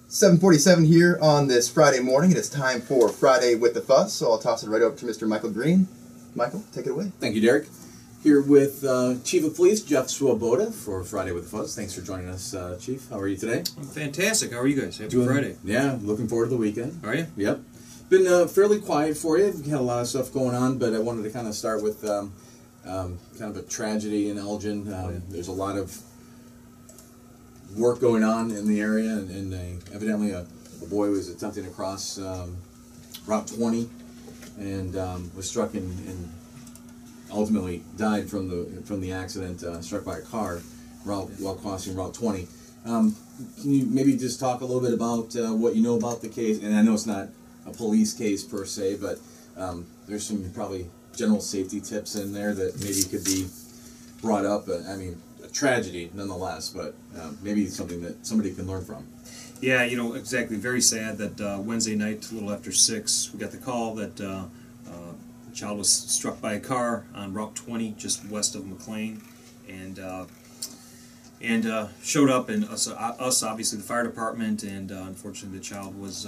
7:47 here on this Friday morning. It is time for Friday with the Fuzz, so I'll toss it right over to Mr. Michael Greene. Michael, take it away. Thank you, Derek. Here with Chief of Police Jeff Swoboda for Friday with the Fuzz. Thanks for joining us, Chief. How are you today? I'm fantastic. How are you guys? Happy Friday. Yeah, looking forward to the weekend. Are you? Yep. Been fairly quiet for you. We've had a lot of stuff going on, but I wanted to kind of start with kind of a tragedy in Elgin. There's a lot of work going on in the area, and evidently a boy was attempting to cross Route 20 and was struck and ultimately died from the accident, struck by a car while crossing Route 20. Can you maybe just talk a little bit about what you know about the case? And I know it's not a police case per se, but there's some probably general safety tips in there that maybe could be brought up. I mean, a tragedy nonetheless, but maybe something that somebody can learn from. Yeah, you know, exactly. Very sad that Wednesday night, a little after 6, we got the call that a child was struck by a car on Route 20 just west of McLean, and showed up, and us obviously the fire department, and unfortunately the child was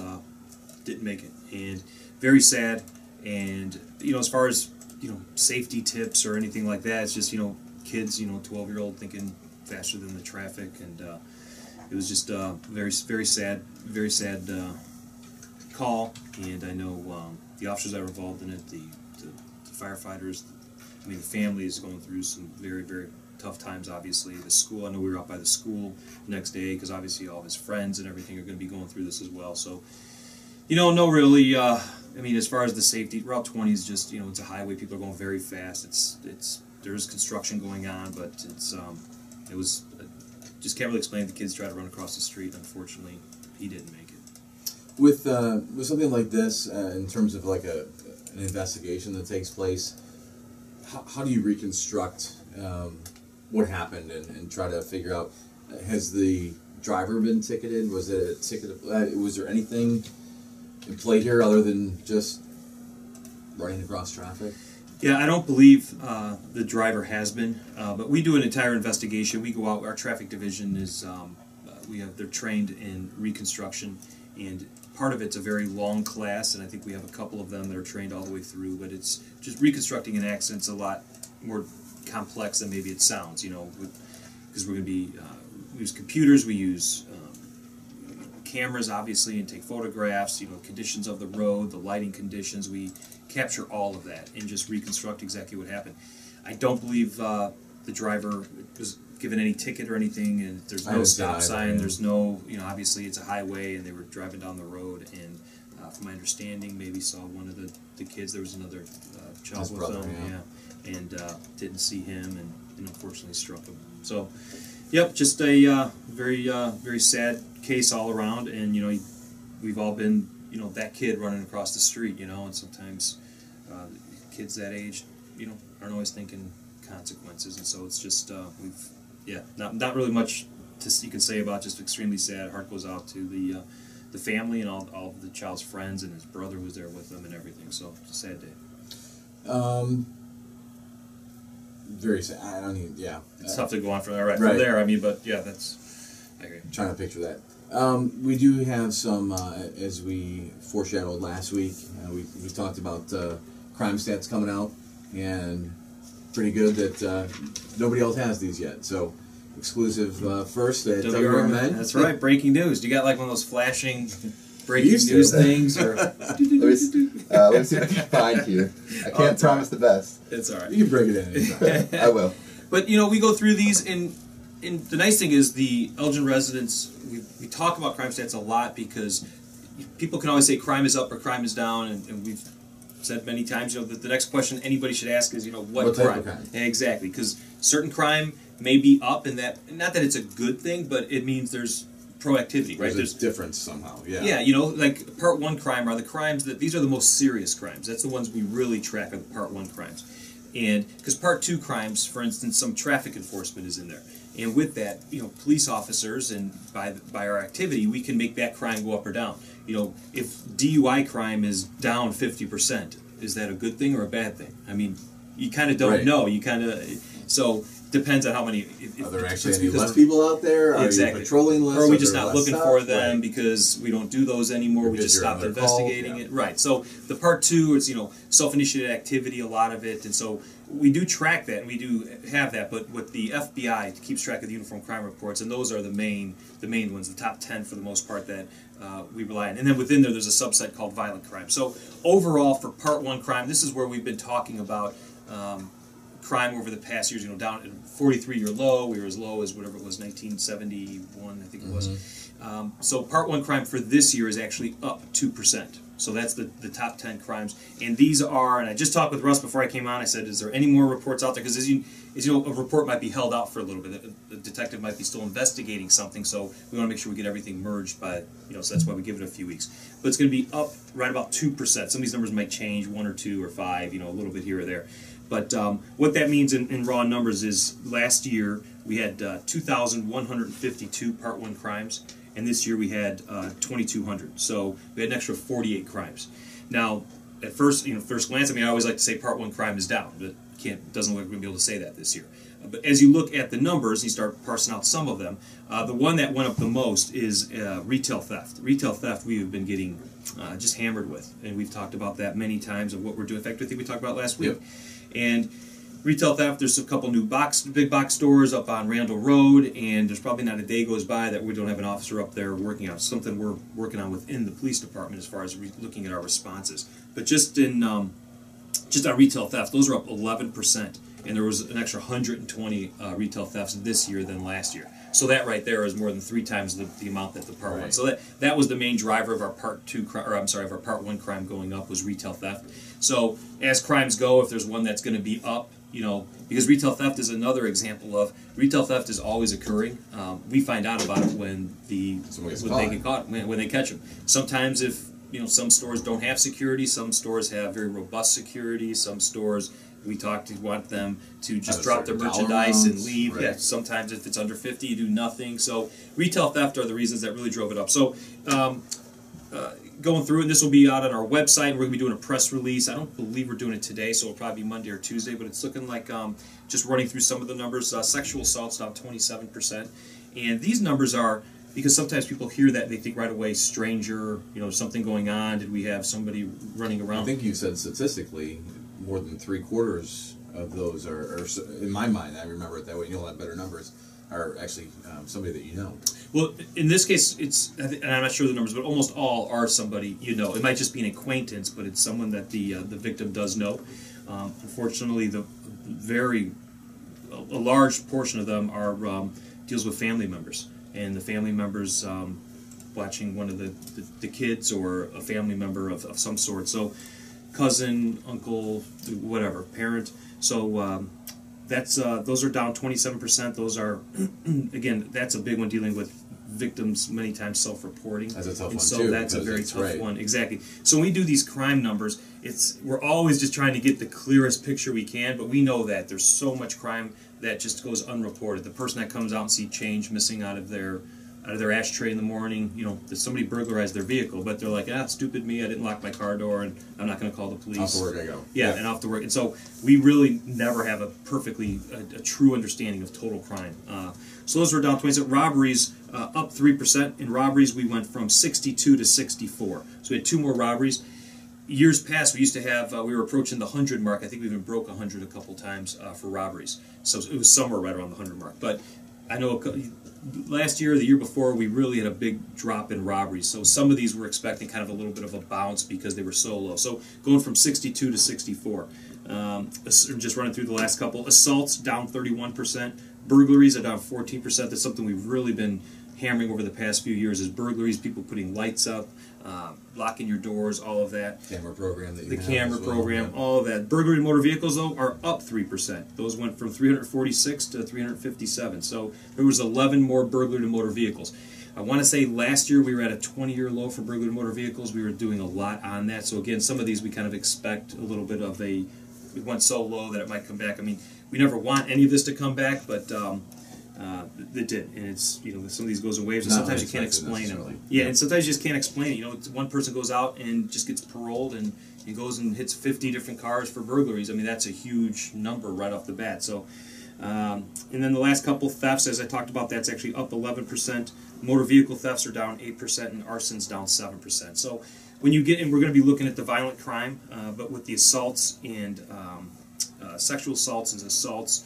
didn't make it, and very sad. And you know, as far as safety tips or anything like that, it's just kids, 12-year-old thinking faster than the traffic, and it was just a very sad call. And I know the officers that were involved in it, the firefighters, I mean the family is going through some very tough times. Obviously the school, I know we were out by the school the next day because obviously all of his friends and everything are going to be going through this as well. So no really I mean, as far as the safety, Route 20 is just it's a highway. People are going very fast. There's construction going on, but it was just can't really explain. The kids tried to run across the street. Unfortunately, he didn't make it. With something like this, in terms of like an investigation that takes place, how do you reconstruct what happened and try to figure out, has the driver been ticketed? Was it a ticket? Was there anything in play here other than just running across traffic? Yeah, I don't believe the driver has been, but we do an entire investigation. We go out. Our traffic division is they're trained in reconstruction, and part of it's a very long class, and I think we have a couple of them that are trained all the way through. But it's just reconstructing an accident's a lot more complex than maybe it sounds, because we're going to be we use computers, we use cameras obviously, and take photographs, conditions of the road, the lighting conditions. We capture all of that and just reconstruct exactly what happened. I don't believe the driver was given any ticket or anything, and there's no stop sign. There's no, obviously it's a highway, and they were driving down the road, and from my understanding, maybe saw one of the kids. There was another child with them, and didn't see him, and unfortunately struck him. So, yep, just a very sad case all around, and we've all been that kid running across the street, and sometimes kids that age aren't always thinking consequences, and so it's just not really much you can say about. Just extremely sad. Heart goes out to the family and all of the child's friends, and his brother was there with them and everything. So it's a sad day. Very sad. I don't even. Yeah, it's tough to go on from there. I mean, but yeah, that's. I agree. I'm trying to picture that. We do have some, as we foreshadowed last week, we talked about crime stats coming out, and pretty good that nobody else has these yet. So, exclusive first at WRMN. That's right, breaking news. Do you got like one of those flashing breaking news things? Or Let me see what I can find here. I can't promise the best. It's all right. You can break it in anytime. I will. But, we go through these, and the nice thing is the Elgin residents, we talk about crime stats a lot because people can always say crime is up or crime is down, and we've said many times, that the next question anybody should ask is, what type crime? of crime? Exactly, because certain crime may be up, and that, not that it's a good thing, but it means there's proactivity, right? There's a difference somehow, yeah. Yeah, like Part 1 crime are the crimes these are the most serious crimes. That's the ones we really track, are the Part 1 crimes. And because Part 2 crimes, for instance, some traffic enforcement is in there. And with that, police officers, and by our activity, we can make that crime go up or down. If DUI crime is down 50%, is that a good thing or a bad thing? I mean, you kind of don't know. You kind of so depends on how many. Are there actually any less people out there? Are you patrolling less? Or are we just not looking for them because we don't do those anymore? We just stopped investigating it. Right. So the part two is, self-initiated activity, a lot of it, and so we do track that, and we do have that. But with the FBI, it keeps track of the uniform crime reports, and those are the main ones, the top 10 for the most part that we rely on. And then within there's a subset called violent crime. So overall, for part one crime, this is where we've been talking about. Crime over the past years, down at 43-year low. We were as low as whatever it was, 1971, I think it was. So part one crime for this year is actually up 2%. So that's the top 10 crimes. And these are, and I just talked with Russ before I came on, I said, is there any more reports out there? Because as you know, a report might be held out for a little bit. The detective might be still investigating something, so we want to make sure we get everything merged by, so that's why we give it a few weeks. But it's going to be up right about 2%. Some of these numbers might change, 1 or 2 or 5, a little bit here or there. But what that means in raw numbers is last year we had 2,152 Part 1 crimes, and this year we had 2,200. So we had an extra 48 crimes. Now, at first glance, I always like to say Part 1 crime is down, but doesn't look like we're going to be able to say that this year. But as you look at the numbers, and you start parsing out some of them, the one that went up the most is retail theft. Retail theft we have been getting just hammered with, and we've talked about that many times of what we're doing. In fact, I think we talked about last week. Yep. And retail theft, there's a couple new big box stores up on Randall Road, and there's probably not a day goes by that we don't have an officer up there working on something we're working on within the police department as far as looking at our responses. But just on retail theft, those are up 11%, and there was an extra 120 retail thefts this year than last year. So that right there is more than 3 times the amount that the Part 1. So that was the main driver of our Part 2 of our Part 1 crime going up was retail theft. So as crimes go, if there's one that's going to be up, because retail theft is another example of retail theft is always occurring. We find out about it when they get caught, when they catch them. Sometimes if some stores don't have security, some stores have very robust security, some stores we want them to just drop their merchandise and leave. Right. Yeah, sometimes if it's under 50, you do nothing. So retail theft are the reasons that really drove it up. So going through, and this will be out on our website. We're going to be doing a press release. I don't believe we're doing it today, so it'll probably be Monday or Tuesday, but it's looking like just running through some of the numbers. Sexual assault's down 27%. And these numbers are, because sometimes people hear that and they think right away, stranger, something going on. Did we have somebody running around? I think you said statistically more than 3/4 of those are, in my mind, I remember it that way, you'll have better numbers, are actually somebody that you know. Well, in this case, and I'm not sure the numbers, but almost all are somebody you know. It might just be an acquaintance, but it's someone that the victim does know. Unfortunately, a large portion of them are deals with family members, and the family members watching one of the kids or a family member of some sort. So, cousin, uncle, whatever, parent. So those are down 27%. Those are, again, that's a big one, dealing with victims many times self-reporting. That's a tough one, so too. So that's a very tough one, exactly. So when we do these crime numbers, we're always just trying to get the clearest picture we can, but we know that there's so much crime that just goes unreported. The person that comes out and sees change missing out of their ashtray in the morning, somebody burglarized their vehicle, but they're like, stupid me, I didn't lock my car door, and I'm not going to call the police. Off to work I go. Yeah, and off to work. And so we really never have a true understanding of total crime. So those were down 20%. Robberies up 3%. In robberies, we went from 62 to 64. So we had 2 more robberies. Years past, we used to have, we were approaching the 100 mark. I think we even broke 100 a couple times for robberies. So it was somewhere right around the 100 mark. But I know last year or the year before, we really had a big drop in robberies. So some of these were expecting kind of a little bit of a bounce because they were so low. So going from 62 to 64. Just running through the last couple. Assaults down 31%. Burglaries are down 14%. That's something we've really been hammering over the past few years, is burglaries, people putting lights up, locking your doors, all of that. Camera program that you have. The camera program, all of that. Burglary motor vehicles, though, are up 3%. Those went from 346 to 357. So there was 11 more burglary to motor vehicles. I want to say last year we were at a 20-year low for burglary to motor vehicles. We were doing a lot on that. So again, some of these we kind of expect a little bit of we went so low that it might come back. I mean, we never want any of this to come back, but it did, and it's some of these goes in waves, and sometimes you can't explain them. Yeah, and sometimes you just can't explain it. One person goes out and just gets paroled and he goes and hits 50 different cars for burglaries. I mean, that's a huge number right off the bat. So And then the last couple thefts, as I talked about, that's actually up 11%. Motor vehicle thefts are down 8%, and arson's down 7%. So when you get, and we're going to be looking at the violent crime, but with the assaults and sexual assaults and assaults,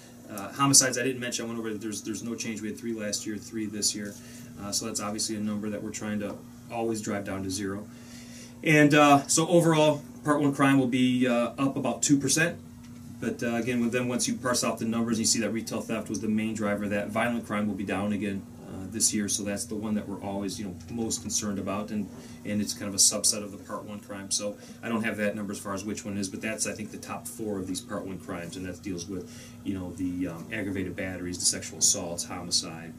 homicides I didn't mention. I went over. There's no change. We had 3 last year, 3 this year. So that's obviously a number that we're trying to always drive down to 0. And so overall, Part 1 crime will be up about 2%. But again, then once you parse out the numbers, you see that retail theft was the main driver. That violent crime will be down again this year. So that's the one that we're always, most concerned about, and it's kind of a subset of the Part 1 crime. So I don't have that number as far as which one is, but that's, I think, the top 4 of these Part 1 crimes, and that deals with, the aggravated batteries, the sexual assaults, homicide,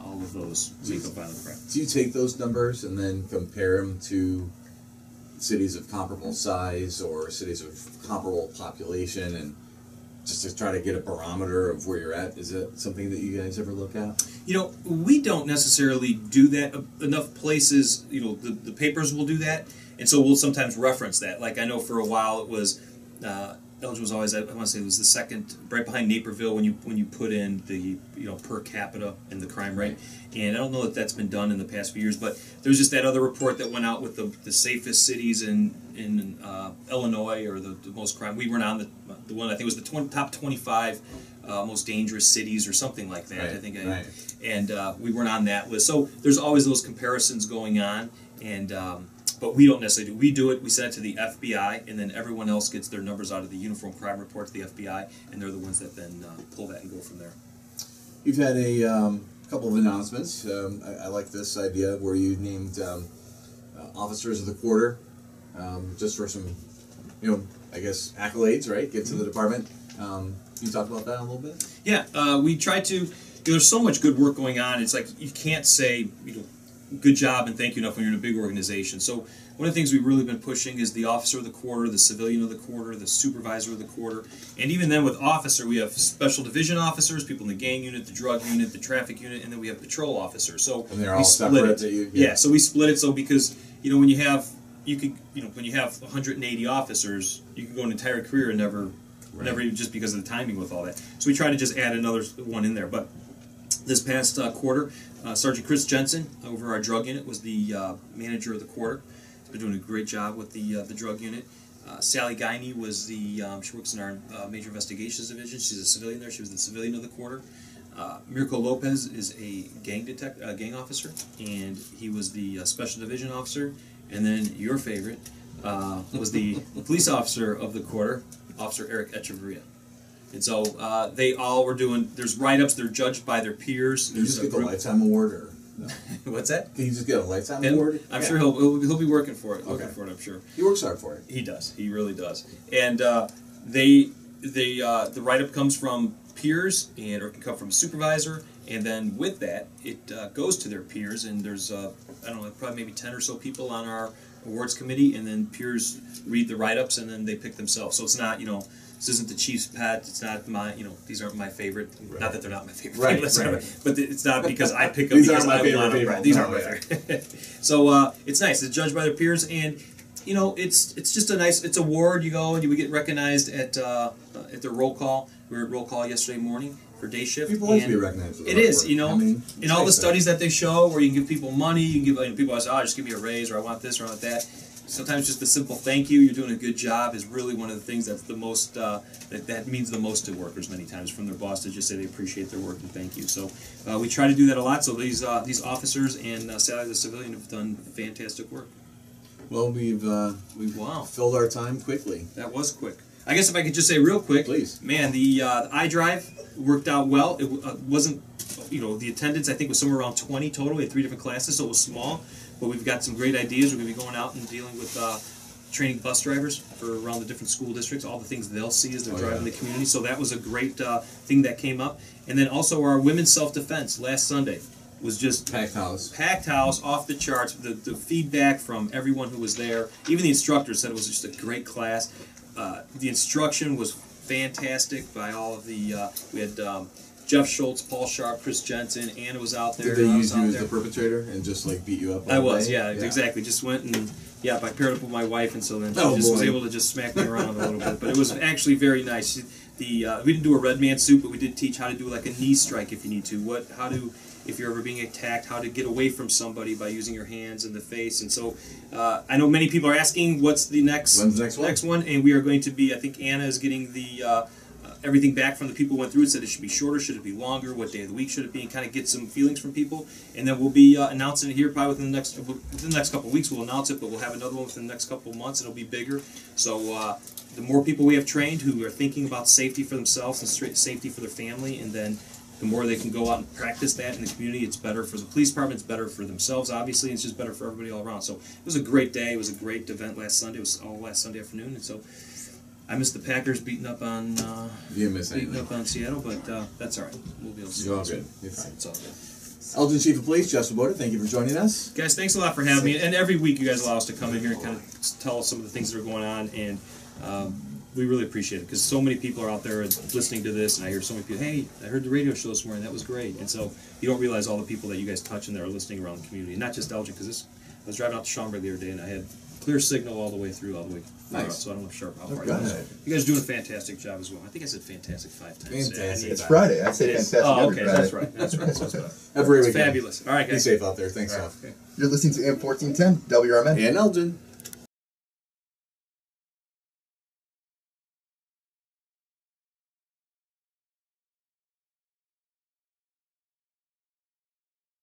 all of those make up violent crime. Do you take those numbers and then compare them to cities of comparable size or cities of comparable population, and just to try to get a barometer of where you're at? Is that something that you guys ever look at? We don't necessarily do that. Enough places, the papers will do that, and so we'll sometimes reference that. Like I know for a while it was, Elgin was always, I want to say it was the second, right behind Naperville when you put in the per capita and the crime rate. And I don't know that that's been done in the past few years, but there's just that other report that went out with the safest cities in Illinois, or the most crime. We weren't on the one, I think it was the top 25 most dangerous cities or something like that. Right, I think, right. And we weren't on that list. So there's always those comparisons going on, and but we don't necessarily do. We do it. We send it to the FBI, and then everyone else gets their numbers out of the Uniform Crime Report to the FBI, and they're the ones that then pull that and go from there. You've had a couple of announcements. I like this idea where you named officers of the quarter, just for some, I guess, accolades, right? Give to the department. Can you talk about that a little bit? Yeah, we try to. There's so much good work going on. It's like you can't say, good job and thank you enough when you're in a big organization. So one of the things we've really been pushing is the officer of the quarter, the civilian of the quarter, the supervisor of the quarter, and even then with officer, we have special division officers, people in the gang unit, the drug unit, the traffic unit, and then we have patrol officers. So and they're all separate. Yeah, so we split it. So because when you have when you have 180 officers, you can go an entire career and never just because of the timing with all that. So we try to just add another one in there. But this past quarter, Sergeant Chris Jensen over our drug unit was the manager of the quarter. He's been doing a great job with the drug unit. Sally Guiney was she works in our Major Investigations Division. She's a civilian there. She was the civilian of the quarter. Mirko Lopez is a gang officer, and he was the Special Division officer. And then your favorite was the police officer of the quarter, Officer Eric Echeverria. And so they all were doing, there's write-ups, they're judged by their peers. Can you just get the Lifetime Award, or no? What's that? Can you just get a Lifetime Award? I'm sure he'll be working for it. Okay. I'm sure. He works hard for it. He does. He really does. And the write-up comes from peers, or it can come from a supervisor, and then with that, it goes to their peers, and there's, I don't know, probably maybe 10 or so people on our awards committee, and then peers read the write-ups, and then they pick themselves. So it's not, this isn't the chief's pet, it's not my, these aren't my favorite, right. Not that they're not my favorite, right. But it's not because I pick them these because aren't my I want them. favorite. These aren't my favorite. So it's nice, it's judged by their peers, and it's just a nice, it's a award. You go and you get recognized at the roll call. We were at roll call yesterday morning for day shift. People like to be recognized for it is, work. I mean, in all the studies that they show, where you can give people money, you can give people say, oh, just give me a raise, or I want this, or I want that. Sometimes just the simple thank you, you're doing a good job, is really one of the things that's the most that means the most to workers many times, from their boss to just say they appreciate their work and thank you. So we try to do that a lot. So these officers and Sally the civilian have done fantastic work. Well, we've filled our time quickly. That was quick. I guess if I could just say real quick, please. Man, the iDrive worked out well. It wasn't, the attendance I think was somewhere around 20 total. We had 3 different classes, so it was small. But we've got some great ideas. We're going to be going out and dealing with training bus drivers for around the different school districts, all the things they'll see as they're driving the community. So that was a great thing that came up. And then also our women's self-defense last Sunday was just packed house, off the charts. The feedback from everyone who was there, even the instructors said it was just a great class. The instruction was fantastic by all of the, we had Jeff Schultz, Paul Sharp, Chris Jensen, Anna was out there. Did they use you as the perpetrator and just like beat you up? I was, yeah, exactly. Just went and Yeah, I paired up with my wife, and so then she Oh, just boy. was able to just smack me around a little bit. But it was actually very nice. We didn't do a red man suit, but we did teach how to do like a knee strike if you need to. How to, if you're ever being attacked, how to get away from somebody by using your hands in the face. And so I know many people are asking what's the next one, and we are going to be. I think Anna is getting the everything back from the people who went through it. Said it should be shorter, should it be longer, what day of the week should it be, and kind of get some feelings from people. And then we'll be announcing it here probably within the next couple of weeks. We'll announce it, but we'll have another one within the next couple of months, and it'll be bigger. So the more people we have trained who are thinking about safety for themselves and safety for their family, and then the more they can go out and practice that in the community, it's better for the police department, it's better for themselves, obviously, and it's just better for everybody all around. So it was a great day. It was a great event last Sunday. It was all last Sunday afternoon, and so I missed the Packers beating up on Seattle, but that's all right. We'll be able to see. All good. It's all good. Elgin Chief of Police, Jeff Swoboda, thank you for joining us. Guys, thanks a lot for having me. And every week you guys allow us to come in here and kind of tell us some of the things that are going on, and we really appreciate it because so many people are out there listening to this, and I hear so many people, hey, I heard the radio show this morning, that was great. And so you don't realize all the people that you guys touch and that are listening around the community, not just Elgin, because I was driving out to Schaumburg the other day, and I had clear signal all the way through, Nice. So I don't know sharp how far. Good. You guys are doing a fantastic job as well. I think I said fantastic 5 times. Fantastic. It's Friday. I say It is. fantastic Oh, every okay, Friday. that's right. That's right. So Have a great it's weekend. fabulous. All right, Be guys. safe out there. Thanks, Jeff. Okay. You're listening to M1410 WRMN. And Elgin.